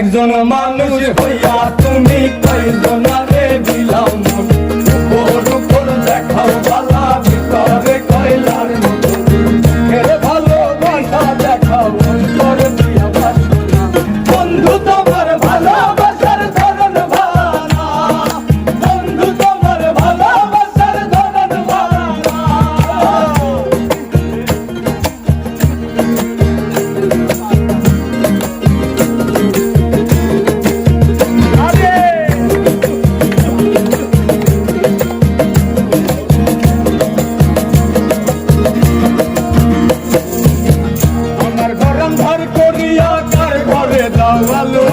একজন মানুষ হইয়া তুমি কয়জনারে দিলাম মন উপর উপর দেখাও বালা ভিতরে কয়লার মতো এর ভালোবাসা দেখাও অন্তর দিয়া বাসনা বন্ধু তোমার ভালোবাসার ধরন ভালা বন্ধু তোমার ভালোবাসার ধরন ভালা আমার গরম ঘর করিয়া কার ঘরে দাও আলো